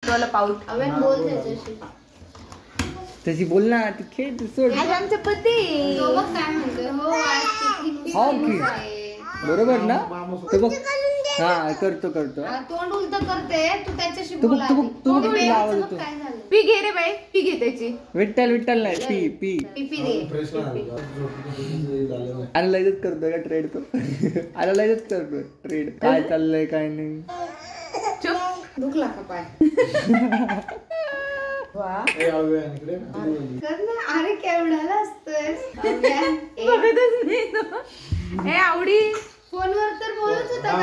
चला पाऊट अवेन बोल त्याच्याशी. त्याची बोल ना ती खेळ सोड. आज आमचे पती तो बघ काय म्हणतोय. हो आज किती हो की दिवस आहे. बरोबर ना ते बघ. हा करतो तोंड उलट करते तू त्याच्याशी तू बोला. बघ तिला आवाज येतो. काय झालं पी घे रे बाई पी घे त्याची. विठ्ठल नाही पी पिपी दे. अनालाइजच करतोय का ट्रेड तो. अनालाइजच करतोय ट्रेड काय चाललंय काय नाही. चुप दुखला का पाय. वा कर ना. अरे केवढाला असतोय. बघतच नाही तो. हे आवडी फोनवर तर बोलत होता का.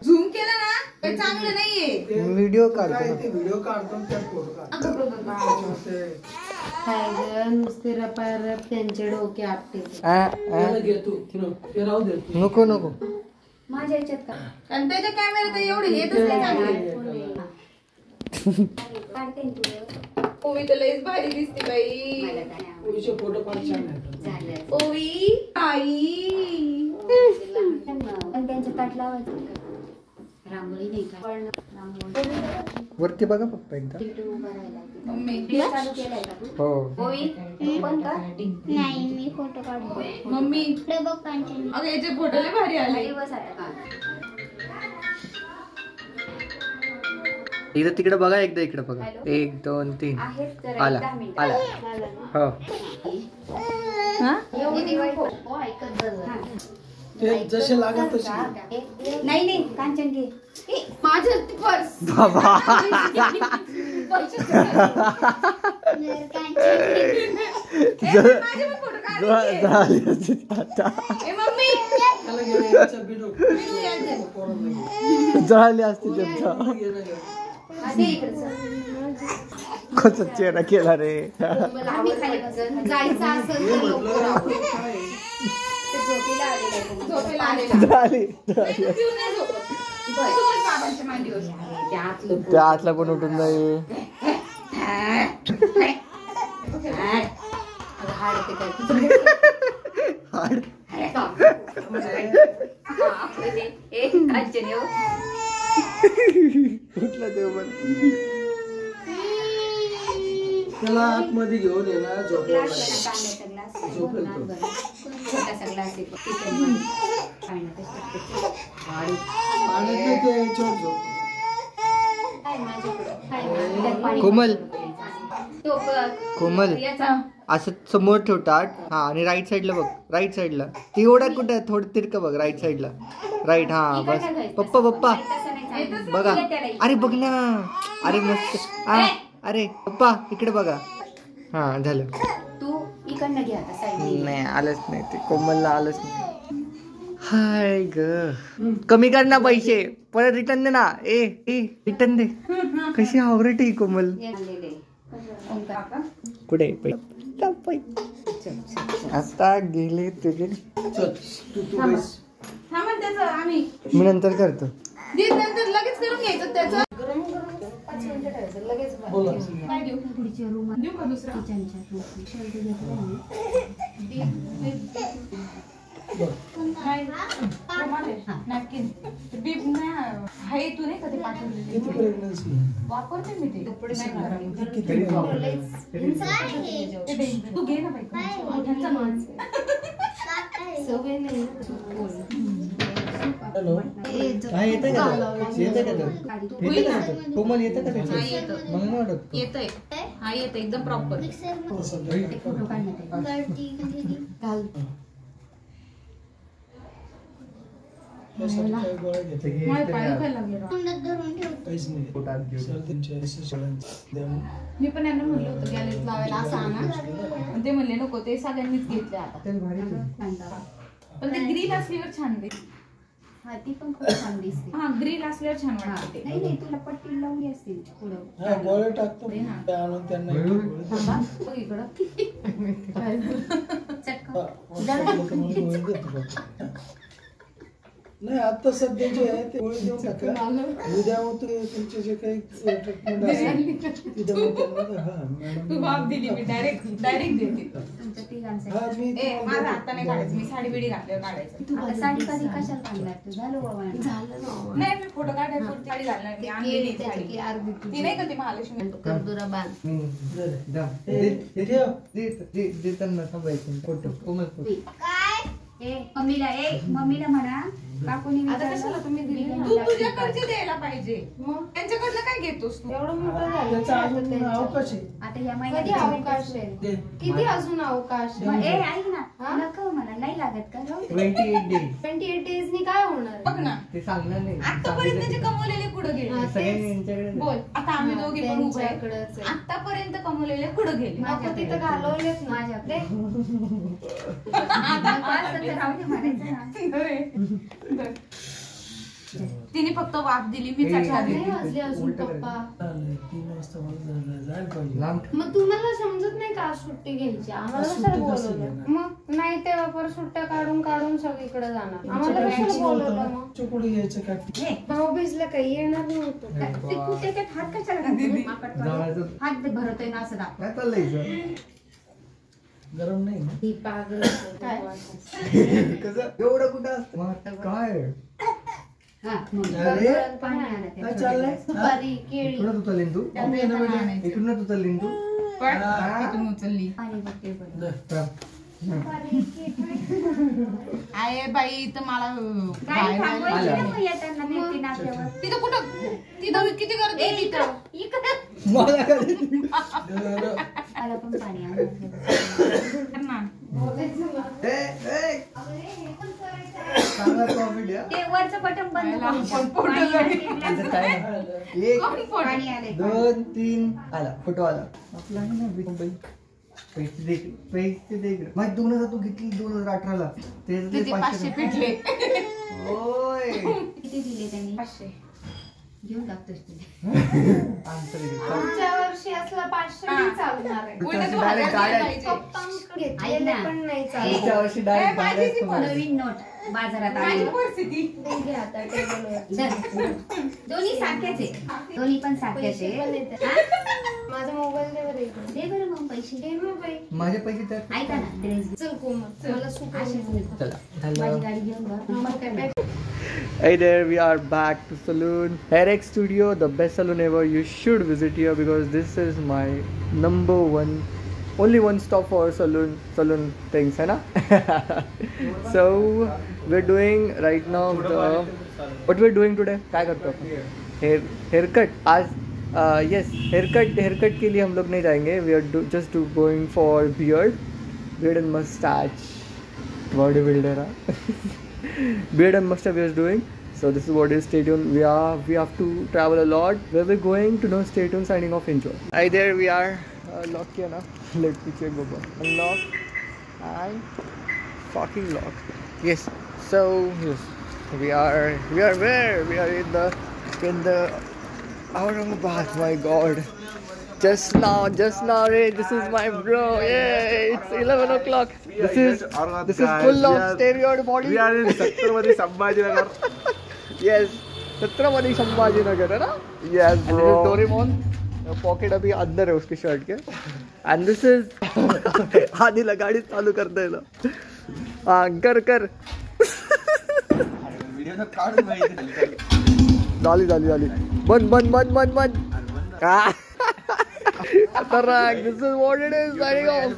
झूम केला ना तर चांगलं नाहीये. व्हिडिओ काढतो काय ग नुसते रपारप त्यांचे डोके आपटे. नको माझ्या याच्यात का. आणि त्याच्या कॅमेरा तर एवढे येतच नाही चांगले. ओवी तर लईच भारी दिसते बाई. फोटो पण छान आहेत. ओवी आई त्यांच्या ताट लावायचं. रांगोळी नाही का. वरती बघा पप्पा एकदा. मम्मी चालू केलाय का तू. हो ओवी तू पण का. नाही मी फोटो काढतो. मम्मी बघ कांचन. अगं याचे फोटो लय भारी आले. दिवस आता इकडे तिकडे बघा एकदा इकडे बघा. 1 2 3 आला हो. ऐकत जसे लागत तसे. नाही कांचन घे. माझं पर्स बाबा झाली असती त्यांचा. कसा चेहरा केला रे. जायचं असेल झाली त्या आतला पण उठून जाईल. कुठला देव पण त्याला आतमध्ये घेऊन ये ना. कोमल असं समोर ठेवतात. हा आणि राईट साईडला बघ. राईट साईडला ती ओढा कुठे थोडं तिरकं बघ. राईट साईडला राईट. हा बस. पप्पा बघा. अरे बघ ना. अरे मस्त. अरे पप्पा इकडे बघा. हा झालं. तू इकडनं घे आता साईड. नाही आलंच नाही ते. कोमलला आलंच नाही. हाय ग कमी कर ना पैसे. परत रिटर्न दे ना. ए रिटर्न दे. कशी आवडते ही कोमल. कुठे आता गेले तुझे. मी नंतर करतो. लगेच करून घ्यायचं त्याचं. लगेच पुढच्या रूम नॅपकिन बीब नाही आहे. तू नाही कधी पाठवलेली वापरते मी ते. कपडे तू घे ना बाई. सवय नाही. काय येतं का कोमल येतं का येतंय. हा येतं एकदम प्रॉपर. फोटो काढण्यात माझे पाय दुखायला लागले राव. तोंडात धरून ठेवतो. पोटात घेऊन. मी पण यांना म्हणलं होतं गॅलरीत लावायला असं आणा, पण ते म्हणले नको, ते सगळ्यांनीच घेतले आता. त्याला भारी दिसतं. पण ते ग्रिल असल्यावर छान दिसते. हा ती पण खूप छान दिसते. हा ग्रिल असल्यावर छान वाटते. नाही नाही तुला पट्टी लावली असतील पुढं. गोळे टाकतो ते ना. ते आणून त्यांना थांबा, बघ इकडं. काय झालं? नाही आता सध्या जे आहे ते गोळी देऊन टाका. उद्या मग तुमचे जे काही ट्रीटमेंट असेल तिथे मग त्यांना हा तू मॅडम बाप दिली, मी डायरेक्ट देते. तुमच्या तिघांसाठी. हा मी ए माझा हाता नाही काढायचं, मी साडी बिडी घातल्यावर काढायचं. आता साडी कधी कशाला घालणार तू? झालं बाबा. नाही मी फोटो काढायला साडी घालणार, मी आणलेली साडी. ती नाही का ती महालक्ष्मी. कर्दुरा बांध. हे ठेव. देताना थांबायचं फोटो कोमल फोटो. मम्मीला म्हणा काकूनी आता कशाला तुम्ही दिली? तू तुझ्याकडचे द्यायला पाहिजे, मग त्यांच्याकडनं काय घेतोस तू? एवढं मोठं त्याचा अजून अवकाश आहे. आता या कधी महिन्यात अवकाश आहे? दे. किती अजून अवकाश आहे? मग ऐक ना नको मला नाही लागत का? राहू दे. 28 days. 28 days नी काय होणार? बघ ना, ते सांगणार नाही. आतापर्यंत जे कमवलेले पुढे गेले. सगळ्यांनी यांच्याकडे बोल, आता आम्ही दोघी पण उभे आहे. आतापर्यंत कमवलेले पुढे गेले. नको तिथं घालवलेच ना. माझ्याकडे. आता असं तर राहू दे म्हणायचं ना. तिने फक्त वाफ दिली, मी चटका दिली. अजून पप्पा. चालेल, 3 वाजता मला जायला पाहिजे. लांब मग तुम्हाला समजत नाही का आज सुट्टी घ्यायची? आम्हाला सुट्टी कशाला कसं बोलवलं? घेणार? मग नाही तेव्हा परत सुट्ट्या काढून काढून सगळीकडे जाणार. आम्हाला तुमच्याकडे कशाला किती बोलवलं होतं? मग? तुमच्या पुढे यायचं काय? भाऊबीजला काही येणार नव्हतं. ते कुठे त्यात हात कशाला घालतो? माकड जायचं. काढून. हात भरतोय ना असं दाखव. काय चाललंय गरम नाही ना? ही पागल काय? कसं एवढं कुठं असतं मग काय हा मग. अरे पाणी आणा त्या काय छोट्या चाललंय? ग्लासात. सुपारी, केळी. इकडून उचललीन तू इकडून उचललीन तू पण इथून उचलली. पाणी बघते बरं. दे. आहे बाई, तर मला गाडी बाहेर थांबवायची जायला- ना मग येताना नेमकी नाक्यावर. तिथं कुठं, तिथं किती गर्दी आहे तिथं. मला काय मला पण पाणी आणा. ना. चांगला प्रॉफिट या ते वरचं बटन बंद आयला, करून टाक. फोटो पाणी झाले. आणते आता काय एक कोण फोडलं? पाणी आलंय. 2 3 आला फोटो आला आपला आहे ना मुंबई पैसे दे इकडे माझी 2000 तू घेतली 2018 ला किती 500 पिटले. होय किती दिले त्यांनी? 500. घेऊन टाकतोस तू. आन्सर दे. पुढच्या वर्षी असला 500 नाही चालणार आहे. पुढच्या उलट वर्षी तू direct 1000 direct. पाहिजे. पप्पांकडे ऐक घेतलेले ना. पण नाही पुढच्या चालणार. वर्षी डायरेक्ट माझी ती पण नवीन नोट बाजारात माझी आली. परिस्थिती. दोन्ही सारख्याच आहे. दोन्ही पण सारख्याच पैसे पण आहे. येतात. हा? माझा मोबाईल दे बरं इकडे. दे बरं मग पैसे. दे ना बाई. माझे पैसे त्यात ऐका ना ड्रेस. चल कोमल, मला सूट चला माझी हॅलो गाडी घेऊन जा. मग काय back. Hey there, we are back to Saloon HairX Studio, the best salon ever. You should visit here because this is my number one, only one stop for salon things, है ना? So we're doing right now what we're doing today? क्या करते हो? Haircut. आज yes, haircut के लिए हम लोग नहीं जाएंगे. We are just going for beard and mustache. Bodybuilder, huh? Beard and mustache we are doing. So this is what is. Stay tuned. We have to travel a lot. Where we're going to know. Stay tuned. Signing off. Enjoy. Hi there. We are lock here now. Let me check. Go unlock and fucking lock. Yes. So yes, we are where we are in the Aurangabad. My God. Just now, Ray. This is my bro. Yeah, it's 11 o'clock. This is full of steroid body. We are in Chhatrapati Sambhajinagar. Yes, Chhatrapati Sambhajinagar है ना? Yes, bro. And this is Doraemon. Pocket अभी अंदर है उसके shirt K. And this is आधी ला गाड़ी चालू कर दे लो. हाँ कर. Video ना काढून माहिती झाली. बंद. खतरनाक. This is what it is. Signing off.